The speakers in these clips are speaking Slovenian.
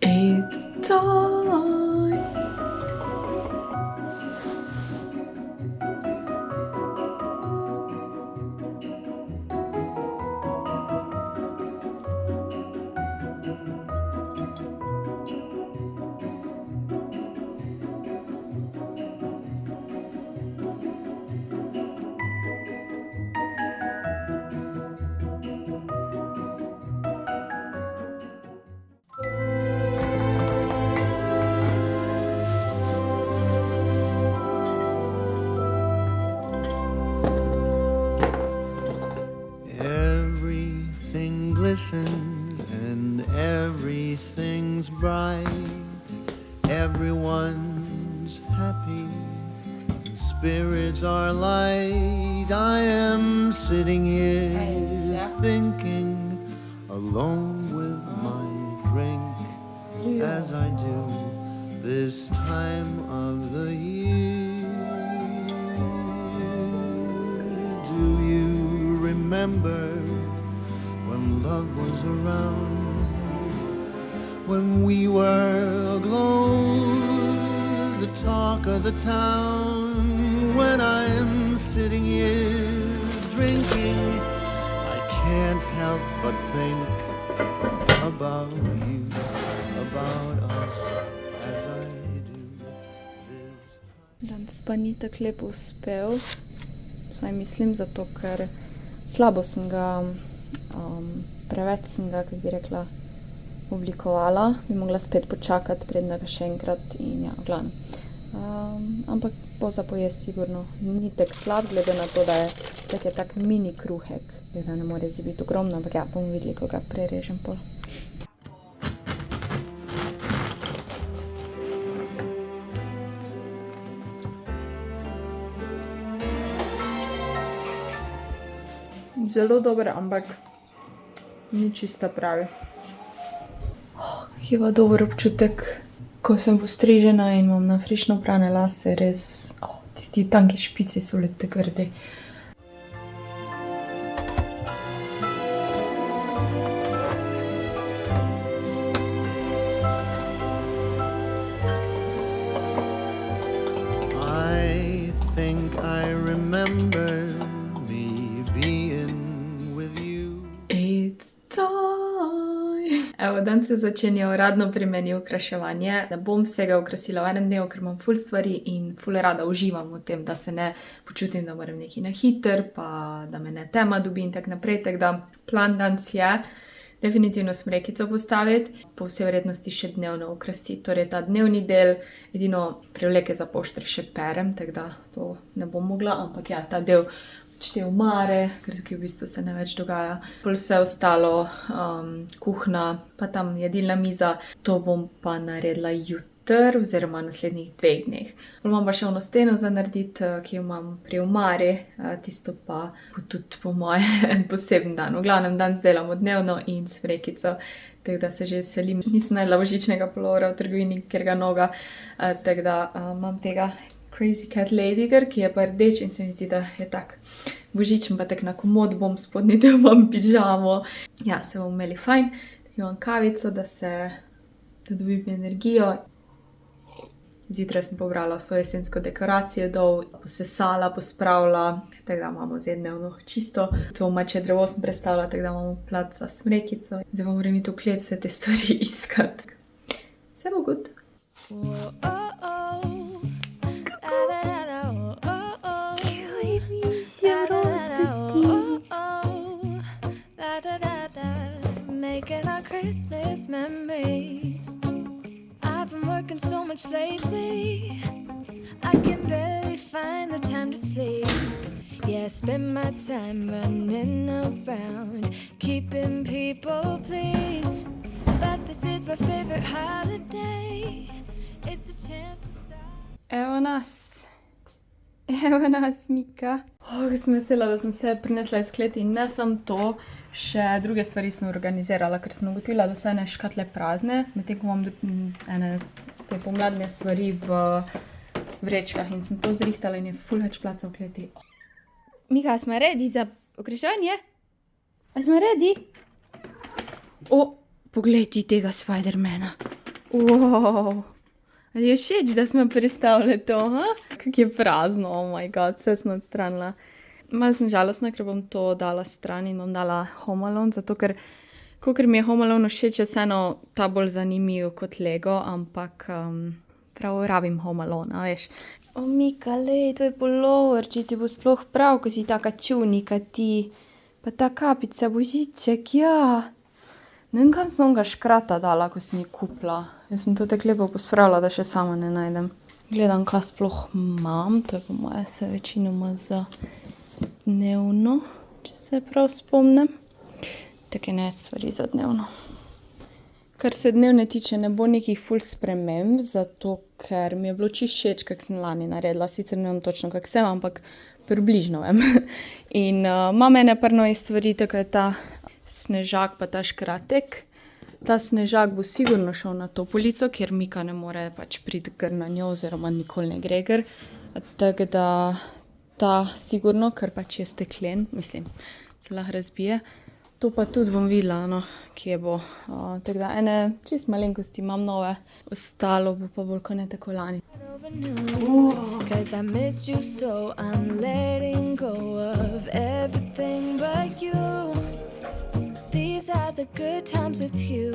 It's time. Everything glistens and everything's bright. Everyone's happy and spirits are light. I am sitting here thinking, alone with my drink, as I do this time of the year. Do you remember when love was around, when we were aglow, the talk of the town? When I'm sitting here drinking, I can't help but think about you, about us, as I do this time. Danes pa ni tako lepo uspel, vsaj mislim, zato ker slabo sem ga, preveč sem ga, kako bi rekla, oblikovala. Bi mogla spet počakati, preden ga še enkrat in ja, v glavnem. Ampak za pojesti sigurno ni tako slab, glede na to, da je tak mini kruhek, da ne more biti ogromno, ampak ja, bomo videli, ko ga prerežem pol. Zelo dober, ampak ni čisto pravi. Je pa dober občutek, ko sem postrižena in imam na frišno prane lase, res, tisti tanki špici so le tako grdi. I think I remember me being with you. It's time! Evo, dan se začenja uradno pri meni okraševanje. Ne bom vsega okrasila v enem dnevu, ker imam ful stvari in ful rada uživam v tem, da se ne počutim, da moram nekaj na hiter, pa da me ne tema dobi in tak naprej. Tako da plan danes je definitivno smrekico postaviti, po vsej vrednosti še dnevno okrasiti. Torej ta dnevni del, edino prevleke za pošter še perem, tako da to ne bom mogla, ampak ja, ta del te omare, ker tukaj v bistvu se ne več dogaja. Pol vse ostalo, kuhna, pa tam jedilna miza, to bom pa naredila jutri oziroma naslednjih 2 dneh. Pol imam pa še ono steno za narediti, ki jo imam pri omari, tisto pa bo tudi po moje en poseben dan. V glavnem danes delamo dnevno in smrekico, tako da se že veselim. Nisem najdela božičnega pulovera v trgovini, ker ga noga, tako da imam tega Crazy Cat Ladygar, ki je pa rdeč in se mi zdi, da je tak božičen, pa tak na komod bom, spodnji del imam pižamo. Ja, se bomo imeli fajn. Tako imam kavico, da dobim energijo. Zjutraj sem pobrala vso jesensko dekoracijo dol, posesala, pospravila, tako da imamo zdaj dnevno čisto. To mače drevo sem prestavila, tako da imamo plac za smrekico. Zdaj pa moram iti v klet vse te stvari iskati. Vse bo good. Making our Christmas memories. I've been working so much lately, I can barely find the time to sleep. Yeah, I spend my time running around, keeping people pleased. But this is my favorite holiday. It's a chance to start. Evo nas, Mika. Sem vesela, da sem se prinesla iz kleti in ne samo to, še druge stvari sem organizirala, ker sem ugotovila, da so ene škatle prazne, medtem ko imam ene te pomladne stvari v vrečkah in sem to zrihtala in je ful več placa v kleti. Mika, smo ready za okraševanje? A smo ready? O, poglej ti tega Spidermana. Wow. Ali je všeč, da smo predstavili to, ha? Kako je prazno, oh my god, vse sem odstranila. Malo sem žalostna, ker bom to dala stran in bom dala Home Alone, zato ker kakor mi je Home Alone všeč, je vseeno ta bolj zanimiv kot Lego, ampak prav rabim Home Alone, a veš. O, Mika, lej, to je pulover, če ti bo sploh prav, ko si taka čunika ti. Pa ta kapica, božiček, ja. Ne vem, kam sem ga škrata dala, ko sem jih kupila. Jaz sem to tako lepo pospravila, da še sama ne najdem. Gledam, kaj sploh imam, to je po moje se večinoma za dnevno, če se prav spomnim. Take ne stvari za dnevno. Kar se dnevne tiče, ne bo nekih ful sprememb, zato ker mi je bilo čisto všeč, kak sem lani naredila. Sicer ne vem točno, kak sem, ampak približno vem. In imam ene par novih stvari, tako je ta snežak pa ta škratek. Ta snežak bo sigurno šel na to polico, kjer Mika ne more pač priti kar na njo, oziroma nikoli ne gre gor. Tako da ta sigurno, ker pač je steklen, mislim, se lahko razbije. To pa tudi bom videla, no, kje bo. Tako da ene čist malenkosti imam nove, ostalo bo pa bolj kot ne tako lani. Cause I missed you so I'm letting go of everything but you. These are the good times with you.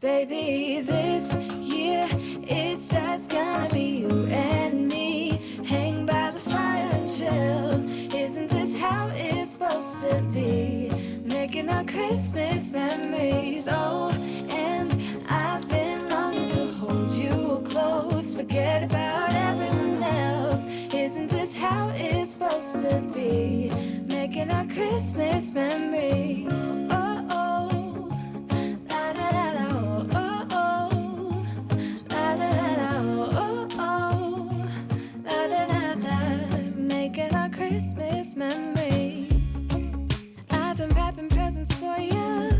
Baby, this year it's just gonna be you and me. Hang by the fire and chill. Isn't this how it's supposed to be? Making our Christmas memories. Oh, and I've been longing to hold you close. Forget about everyone else. Isn't this how it's supposed to be? Making our Christmas memories. Oh, oh, la da da da, oh, oh, la da da da, oh, oh, la da da da. Making our Christmas memories. I've been wrapping presents for you.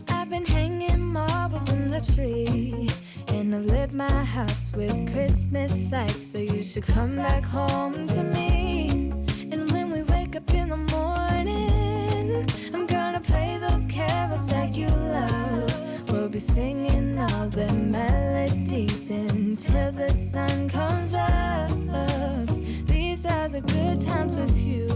I've been hanging marbles in the tree. And I've lit my house with Christmas lights. So you should come back home to me. And when we wake up in the morning, I'm gonna play those carols that you love. We'll be singing all the melodies until the sun comes up. These are the good times with you.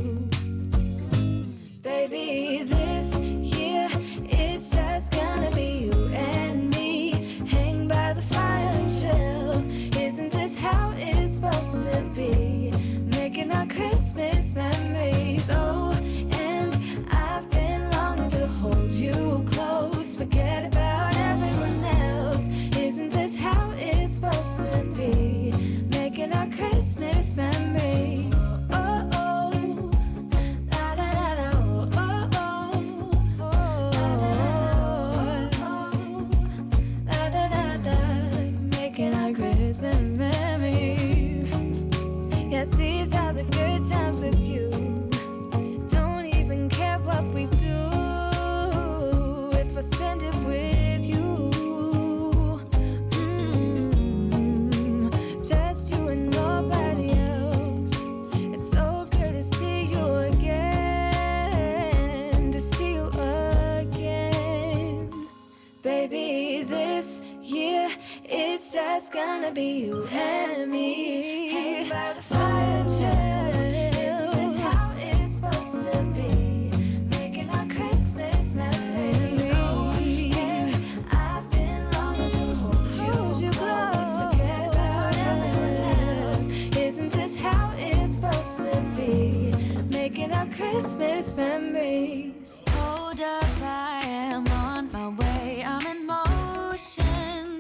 Baby, this year it's just gonna be you and me. Hang by the fire and chill. Isn't this how it's supposed to be? Making our Christmas memories. Oh, and I've been longing to hold you close. Forget about everyone else. Isn't this how it's supposed to be? Making our Christmas memories. Oh, oh, la da da da, oh, oh, oh, la da da da. Making our Christmas memories. Yes, these are the good times with you. Don't even care what we do if I spend it with you. Just you and nobody else. It's so good to see you again, to see you again. Baby, this year it's just gonna be you and me. Hang by the fire, chill. Isn't this how it's supposed to be? Making our Christmas memories. Oh, and I've been longing to hold you close. Forget about everyone else. Isn't this how it's supposed to be? Making our Christmas memories. Hold up, I am on my way. I'm in motion.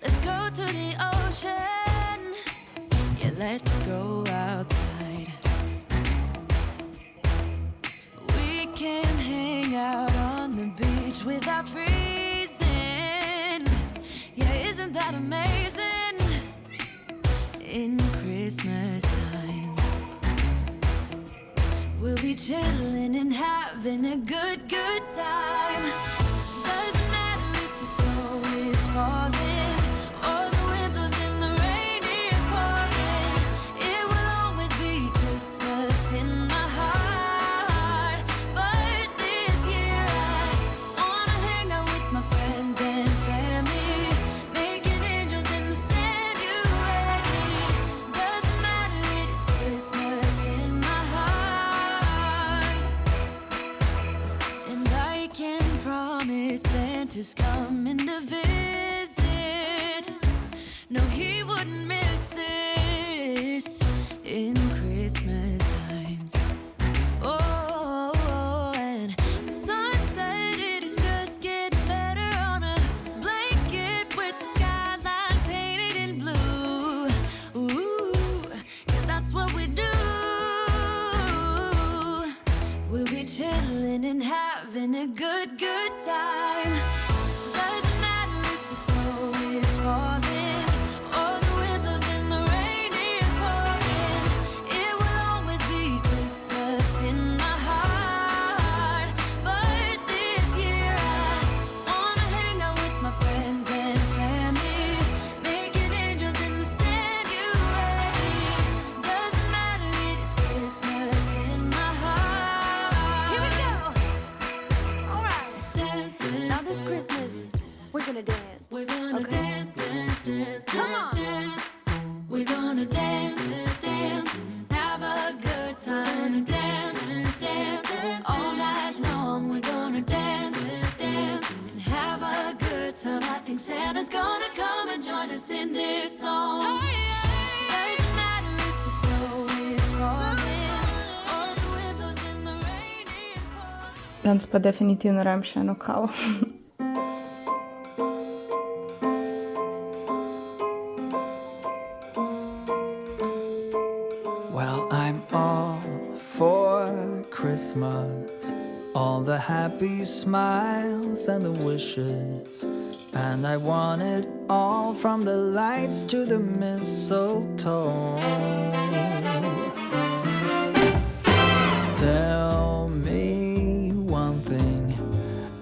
Let's go to the ocean. Yeah, let's go outside. We can hang out on the beach without freezing. Yeah, isn't that amazing? In Christmas times, we'll be chilling and having a good time. Doesn't matter if the snow is falling or the wind blows and the rain is pouring. It will always be Christmas in my heart. But this year I wanna hang out with my friends and Santa's coming to visit. No, he wouldn't miss this in Christmas times. Oh, and the sun said it is just getting better on a blanket with the skyline painted in blue. Ooh, yeah, that's what we do. We'll be chilling and having a good time. Doesn't matter if the snow is falling or the wind blows and the rain is pouring. It will always be Christmas in my heart. But this year I wanna hang out with my friends and family, making angels in the sanctuary. Doesn't matter, it is Christmas in my heart. Here we go. All right. Dance, dance, now this Christmas, we're gonna dance. We're gonna dance, dance, dance. Come on. Dance. We're gonna dance, dance, have a good time. Dance, dance, all night long. We're gonna dance, dance, and have a good time. I think Santa's gonna come and join us in this song. Doesn't matter if the snow is falling or the wind blows and the rain is pouring. Danes pa definitivno rajem še eno kavo. Well, I'm all for Christmas, all the happy smiles and the wishes, and I want it all from the lights to the mistletoe. Tell me one thing,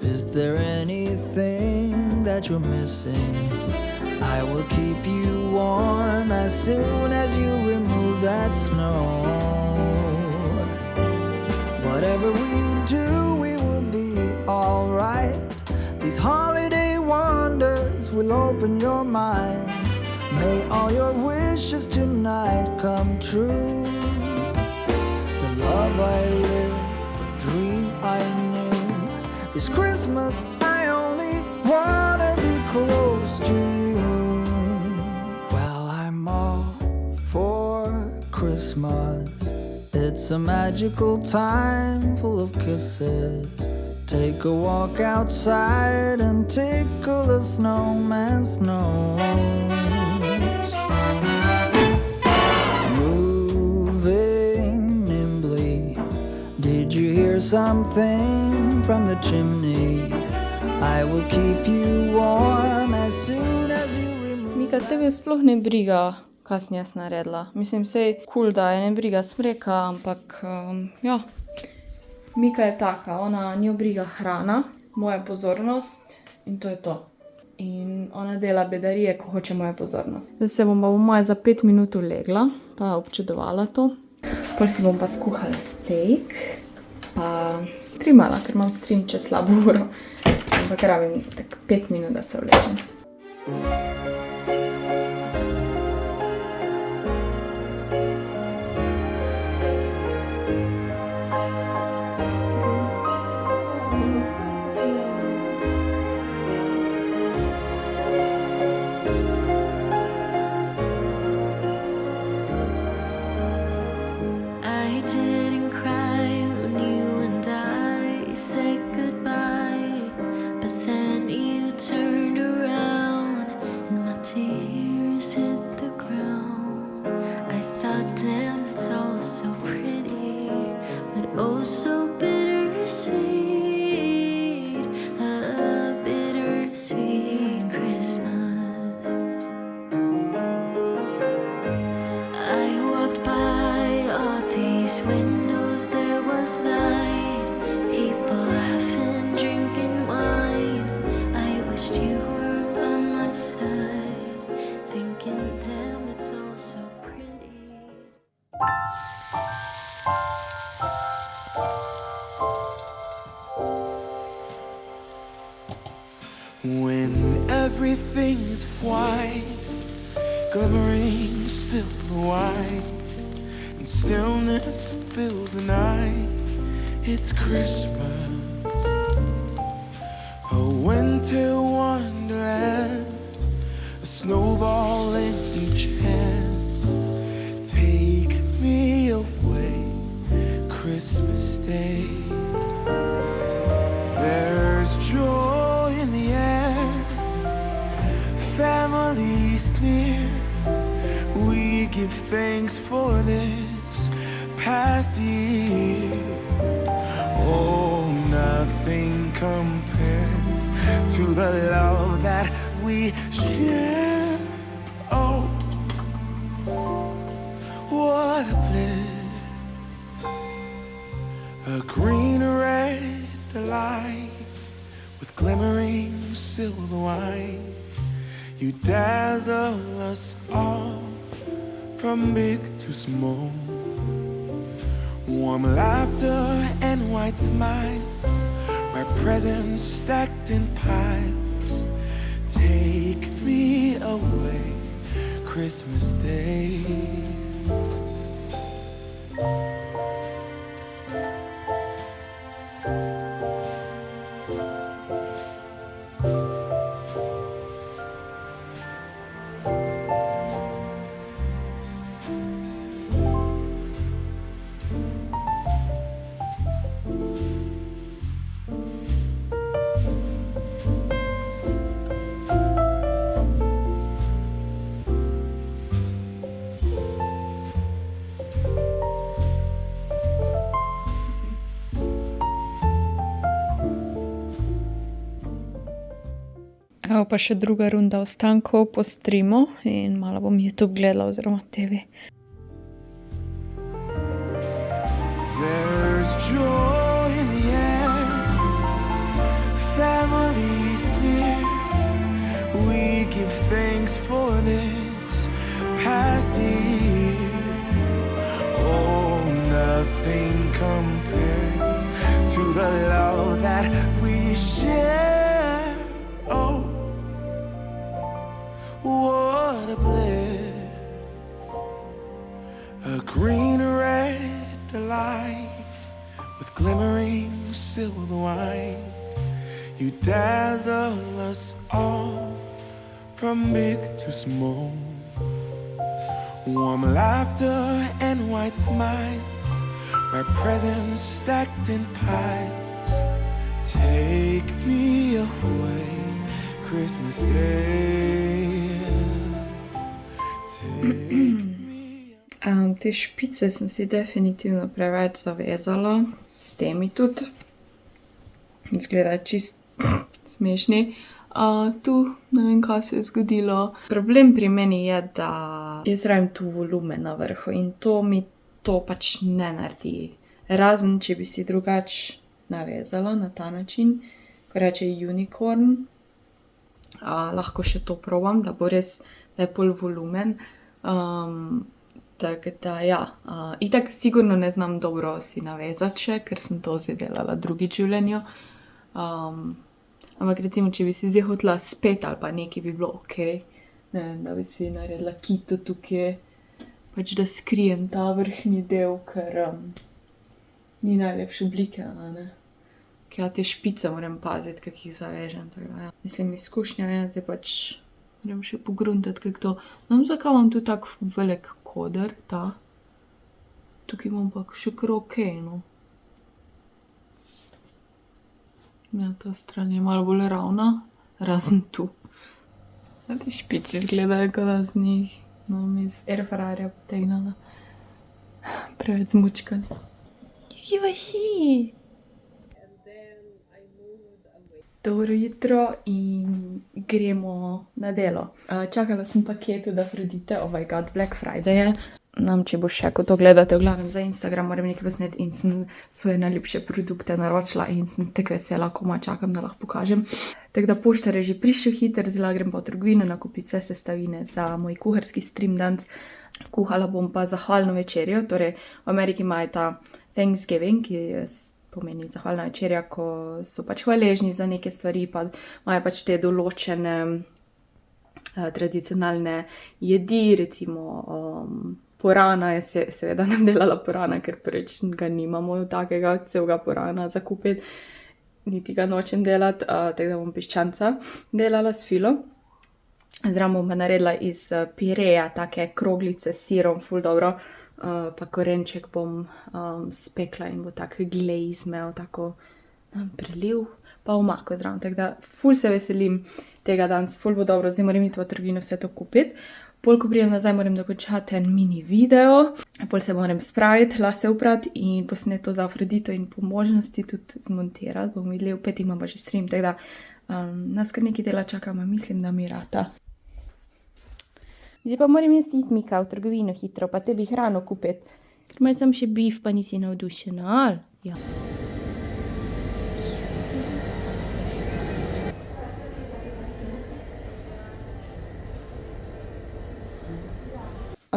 is there anything that you're missing? I will keep you warm as soon as you remove that snow. Whatever we do, we will be alright. These holiday wonders will open your mind. May all your wishes tonight come true. The love I lived, the dream I knew. This Christmas I only wanna be close to you. Well, I'm all for Christmas. It's a magical time full of kisses. Take a walk outside and tickle the snowman's nose. Moving nimbly, did you hear something from the chimney? I will keep you warm as soon as you remove. Mika, tebe sploh ne briga, kaj sem jaz naredila. Mislim, sej cool, da je ne briga smreka, ampak ja. Mika je taka, ona njo briga hrana, moja pozornost in to je to. In ona dela bedarije, ko hoče moja pozornost. Zdaj se bom pa v moje za 5 minut ulegla, pa občudovala to. Pol si bom pa skuhala steak, pa trimala, ker imam stream čez slabo uro. Ampak rabim tak 5 minut, da se vlečem. I didn't cry when you and I said goodbye, but then you turned around and my tears hit the ground. I thought, damn, it's all so pretty, but oh so bittersweet, a bittersweet Christmas. I walked by all these windows, there was light, people laughing, drinking wine. I wished you were by my side, thinking, damn, it's all so pretty. When everything is white, glimmering silver white, and stillness fills the night, it's Christmas. Oh, winter wonderland, a snowball in each hand. Take me away, Christmas Day. There's joy in the air, family's near. We give thanks for this past year. Oh, nothing compares to the love that we share. Oh, what a bliss. A green red delight with glimmering silver wine. You dazzle us all from big to small. Warm laughter and white smiles, my presents stacked in piles. Take me away, Christmas Day. Evo pa še druga runda ostankov po streamu in malo bom YouTube gledala oziroma TV. There's joy in the air, family's near. We give thanks for this past year. Oh, nothing compares to the love that we share. Oh, what a bliss. A green red delight with glimmering silver wine. You dazzle us all from big to small. Warm laughter and white smiles, my presents stacked in piles. Take me away, Christmas Day. Take me. Te špice sem si definitivno preveč zavezala, s temi tudi. Izgleda čist smešni. Tu ne vem, kaj se je zgodilo. Problem pri meni je, da jaz rabim tu volumen na vrhu in to mi to pač ne naredi. Razen, če bi si drugače navezala na ta način, ko reče unicorn. Lahko še to probam, da bo res, da je pol volumen. Tako da ja, itak sigurno ne znam dobro si navezati še, ker sem to zdaj delala drugič v življenju. Ampak recimo, če bi si zdaj hotela spet ali pa nekaj bi bilo okej. Ne vem, da bi si naredila kito tukaj, pač da skrijem ta vrhnji del, ker ni najlepše oblike, a ne. Ker ja, te špice moram paziti, kak jih zavežem. Tako da ja. Mislim, izkušnja je, zdaj pač moram še pogruntati, kak to. Ne vem, zakaj imam tu tak velik koder, ta. Tukaj imam pa še kar okej, no. Ja, ta stran je malo bolj ravna, razen tu. Ja, te špici izgledajo, kot da z njih iz airfryerja potegnala. Preveč zmučkani. Kje pa si? Dobro jutro in gremo na delo. Čakala sem paket od Afrodite, oh my god, Black Friday je. Če bo še, ko to gledate, v glavnem za Instagram moram nekaj posneti in sem svoje najljubše produkte naročila in sem tako vesela, komaj čakam, da lahko pokažem. Tako da poštar je že prišel hiter, zdaj grem pa v trgovino nakupiti vse sestavine za moj kuharski stream danes. Kuhala bom pa zahvalno večerjo, torej v Ameriki imajo ta Thanksgiving, ki pomeni zahvalna večerja, ko so pač hvaležni za neke stvari, pa imajo pač te določene tradicionalne jedi, recimo porana, jaz seveda ne delala porana, ker prvič ga nimamo takega celega porana za kupiti. niti ga nočem delati, tako da bom piščanca delala s filo. Zraven bom pa naredila iz pireja take kroglice s sirom, ful dobro, pa korenček bom spekla in bo tak glaze imel, tako preliv, pa omako zraven. Tako da ful se veselim tega danes, ful bo dobro, zdaj moram iti v trgovino vse to kupiti. Pol, ko prijem nazaj, moram dokončati en mini video, pol se moram spraviti, lase uprati in posnet to za Afrodito in po možnosti tudi zmontirati. Bomo videli, v petih imam pa že stream, tako da nas kar nekaj dela čakam, mislim, da mi rata. Zdaj pa moram jaz iti, Mika, v trgovino hitro, pa tebi hrano kupiti. Ker imaš sam še beef, pa nisi navdušena, ali? Ja.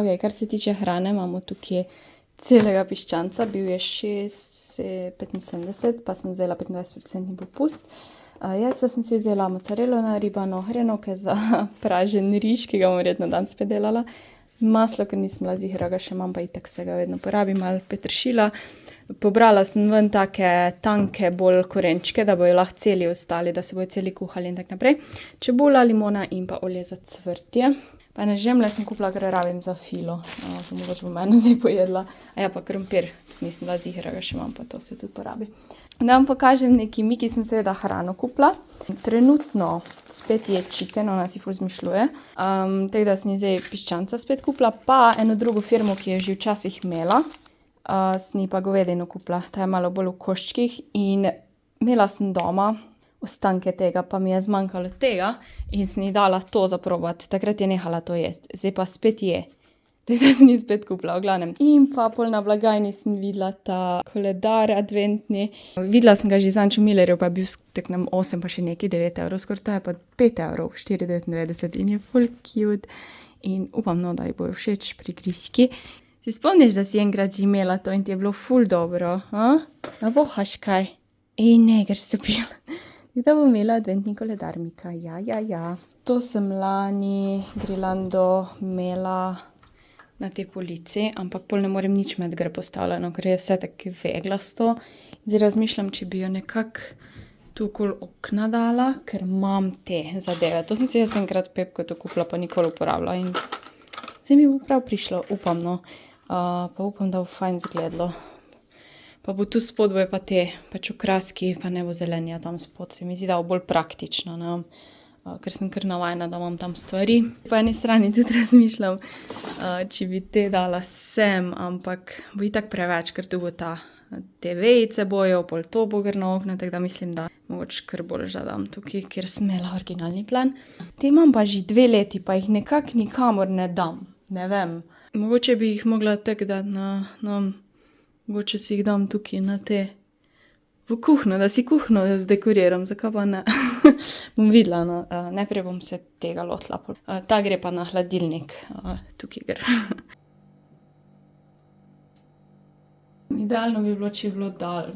Ok, kar se tiče hrane, imamo tukaj celega piščanca, bil je 6,75, pa sem vzela 25% popust. Jajca sem si vzela mozzarello naribano, hrenovke za pražen riž, ki ga bom verjetno danes spet delala. Maslo, ker nisem bila zihra, ga še imam, pa itak se ga vedno porabim, malo peteršila. Pobrala sem ven take tanke bolj korenčke, da bojo lahko celi ostali, da se bojo celi kuhali in tak naprej. Čebula, limona in pa olje za cvrtje. Pa ene žemlje sem kupila, ker rabim za filo, pa mogoče bom eno zdaj pojedla. A ja, pa krompir, nisem bila zihra, ga še imam, pa to se tudi porabi. Da vam pokažem neki Miki, sem seveda hrano kupila. Trenutno spet je chicken, ona si ful zmišljuje. Tako da sem zdaj piščanca spet kupila, pa eno drugo firmo, ki je že včasih imela. Sem pa govedino kupila, ta je malo bolj v koščkih in imela sem doma ostanke tega, pa mi je zmanjkalo tega in sem ji dala to za probati. Takrat je nehala to jesti, zdaj pa spet je. Tako da sem ji spet kupila, v glavnem. In pa pol na blagajni sem videla ta koledar adventni. Videla sem ga že z Ančo Millerjev, pa je bil tak nam 8 pa še neki 9 evrov, skoraj to je pa 5 evrov, 4,99 in je full cute. In upam, no, da ji bojo všeč pri Kriski. Si spomniš, da si enkrat že imela to in ti je bilo full dobro, Vohaš kaj? Ne, ker stopila. Da bom imela adventni koledar, Mika, ja. To sem lani Grilando imela na tej polici, ampak pol ne morem nič med gre postavljeno, ker je vse tako veglasto. Zdaj razmišljam, če bi jo nekako tu okoli okna dala, ker imam te zadeve. To sem si jaz enkrat Pepko to kupila, pa nikoli uporabila in zdaj mi bo prav prišlo, upam, no. Pa upam, da bo fajn zgledalo. Pa bo tu spod bojo pa te pač okraski, pa ne bo zelenja tam spod. Se mi zdi, da bo bolj praktično, ne? Ker sem kar navajena, da imam tam stvari. Po eni strani tudi razmišljam, če bi te dala sem, ampak bo itak preveč, ker tu bo te vejice bojo, pol to bo gr na okna, tako da mislim, da mogoče kar bolj že dam tukaj, kjer sem imela originalni plan. Te imam pa že 2 leti, pa jih nekako nikamor ne dam, ne vem. Mogoče bi jih mogla tako dati mogoče si jih dam tukaj na te v kuhno, da si kuhno zdekoriram, zakaj pa ne. Bom videla, no. Najprej bom se tega lotila. Ta gre pa na hladilnik, tukaj gre. Idealno bi bilo, če bi bilo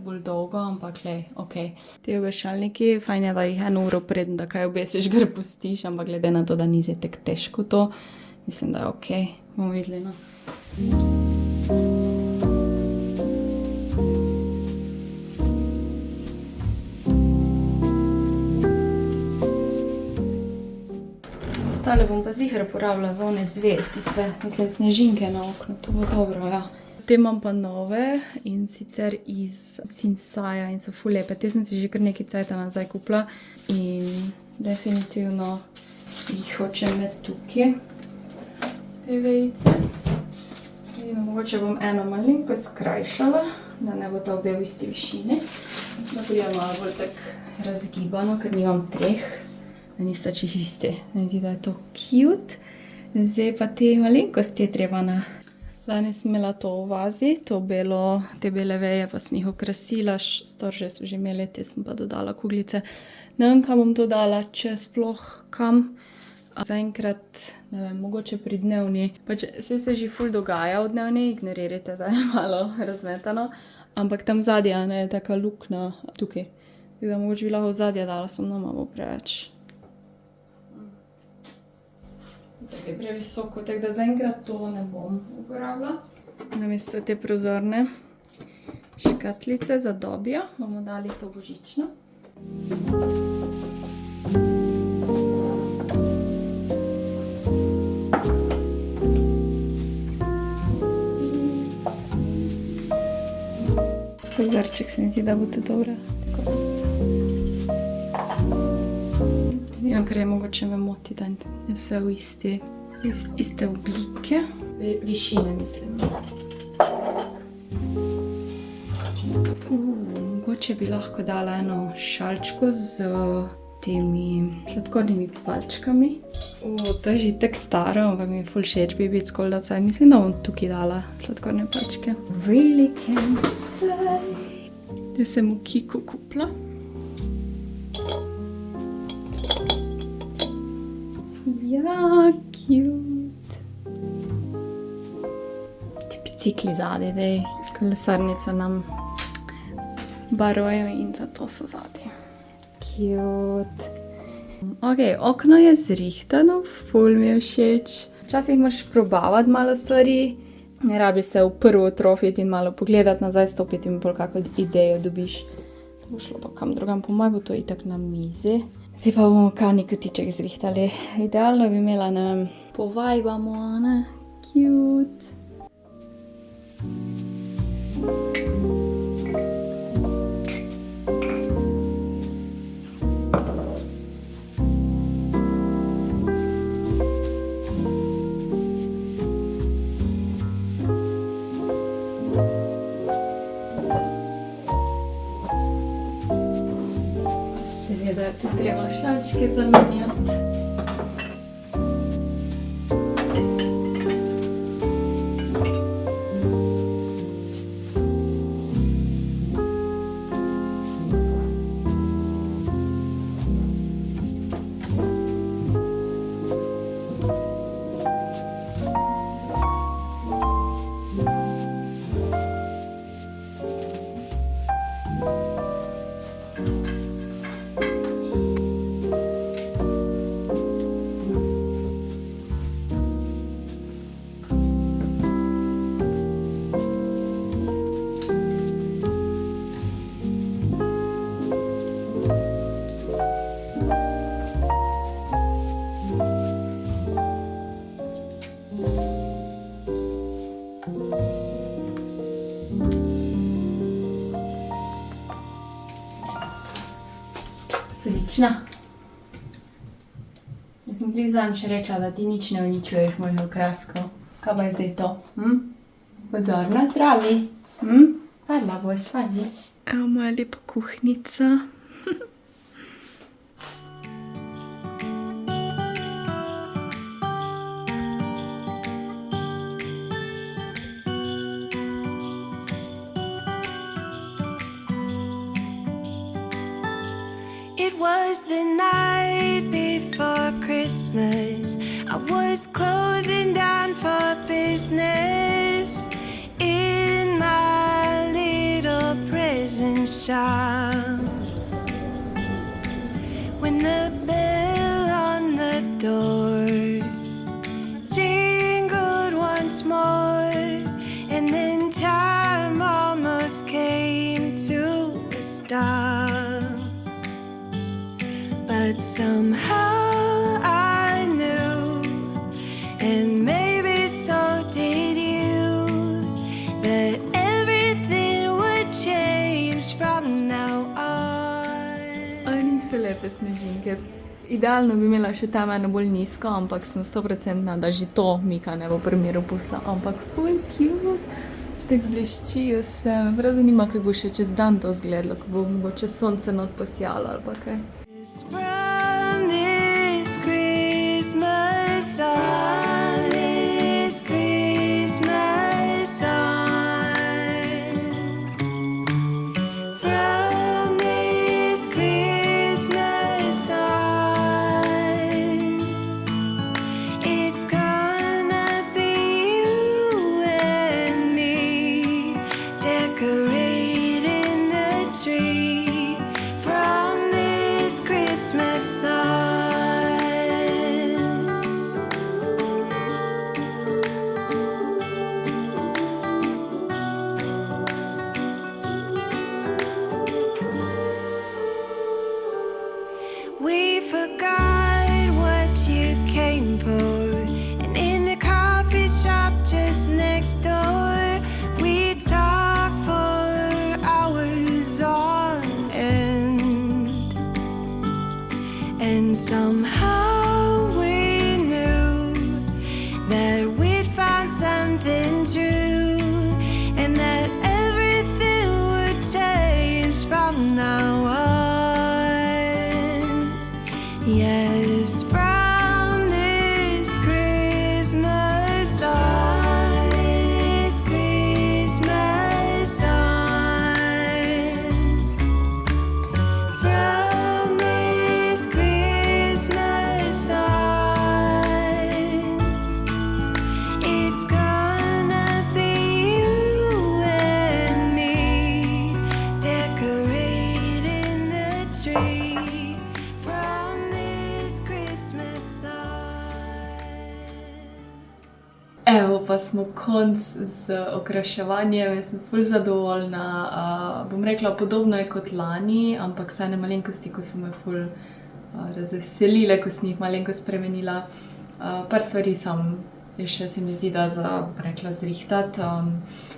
bolj dolgo, ampak lej, okej. Te obešalniki, fajn je, da jih 1 uro preden, da kaj obesiš, gre pustiš, ampak glede na to, da ni zdaj tako težko to, mislim, da je okej. Bomo videli, no. Ostale bom pa ziher porabila za one zvezdice, mislim snežinke na okno, to bo dobro, ja. Te imam pa nove in sicer iz Sinsaja in so ful lepe. Te sem si že kar nekaj cajta nazaj kupila in definitivno jih hočem imeti tukaj, te vejice. In mogoče bom eno malinko skrajšala, da ne bo to obe v isti višini. Da bo malo bolj tak razgibano, ker nimam 3. Da nista čisto iste. Zdi, da je to cute. Zdaj pa te malenkosti je treba na... Lani sem imela to v vazi, te bele veje, pa sem jih okrasila, storže so že imeli, te sem pa dodala kuglice. Ne vem, kam bom to dala, če sploh kam. Zaenkrat, ne vem, mogoče pri dnevni. Pač se že ful dogaja v dnevni, ignorirajte, da je malo razmetano. Ampak tam zadnja, ne, je taka lukna tukaj. Tako da mogoče bi lahko v zadnja dala, sem nama bo preveč. Tako je previsoko, tako da zaenkrat to ne bom uporabila. Namesto te prozorne škatlice za Dobija bomo dali to božično. Kozarček se mi zdi, da bo tudi dobro. Ja, ker je mogoče me moti, da je vse v iste oblike. Višine, mislim. Mogoče bi lahko dala eno šalčko z temi sladkornimi palčkami. To je že tako staro, ampak mi je ful všeč Baby It's Cold Outside. Mislim, da bom tukaj dala sladkorne palčke. Really can't stay. Da sem v Kiku kupila. Ja, cute. Ti bicikli zadaj, dej. Kolesarnico nam barojo in zato so zadaj. Cute. Ok, okno je zrihtano, ful mi je všeč. Včasih moraš probavati malo stvari. Ne rabiš se v prvo trofiti in malo pogledati nazaj, stopiti in bolj kako idejo dobiš. To bo šlo pa kam drugam, po mojem bo to itak na mizi. Zdaj pa bomo kavni kotiček zrihtali. Idealno bi imela, ne vem, povajbamo, ne? Cute. Seveda je tu treba šalčke zamenjati. Odlična. Jaz sem glih zadnjič rekla, da ti nič ne uničuješ mojih okraskov. Kaj pa je zdaj to? Pozorno, zdravi. Padla boš, pazi. Evo moja lepa kuhnica. It was the night before Christmas. I was closing down for business in my little present shop. When the bell on the door jingled once more, and then time almost came to a stop. But somehow I knew, and maybe so did you, that everything would change from now on. Aj, niso lepe snežinke. Idealno bi imela še tam eno bolj nizko, ampak sem 100% da že to Mika ne bo primeru pustila. Ampak ful cute. Tako bleščijo se. Me prav zanima, kako bo še čez dan to izgledalo, ko bo mogoče sonce not posijalo ali pa kaj. From this Christmas on, this Christmas on, from this Christmas on, it's gonna be you and me decorating the tree. From this Christmas pa smo konc z okraševanjem, jaz sem ful zadovoljna. Bom rekla, podobno je kot lani, ampak vsaj ene malenkosti, ko so me ful razveselile, ko sem jih malenkost spremenila. Par stvari je še se mi zdi, da rekla zrihtati.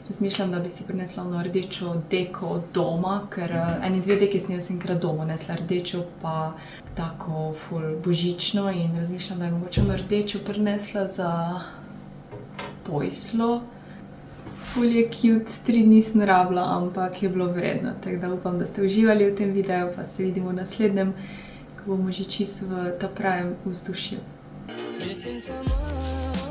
Razmišljam, da bi si prinesla ono rdečo deko od doma, ker eni 2 deki sem jaz enkrat doma nesla, rdečo pa tako ful božično in razmišljam, da bi mogoče ono rdečo prinesla za pojslo. Ful je cute, 3 dni sem rabila, ampak je bilo vredno, tako da upam, da ste uživali v tem videu, pa se vidimo v naslednjem, ko bomo že čisto v ta pravem vzdušju. Missing someone.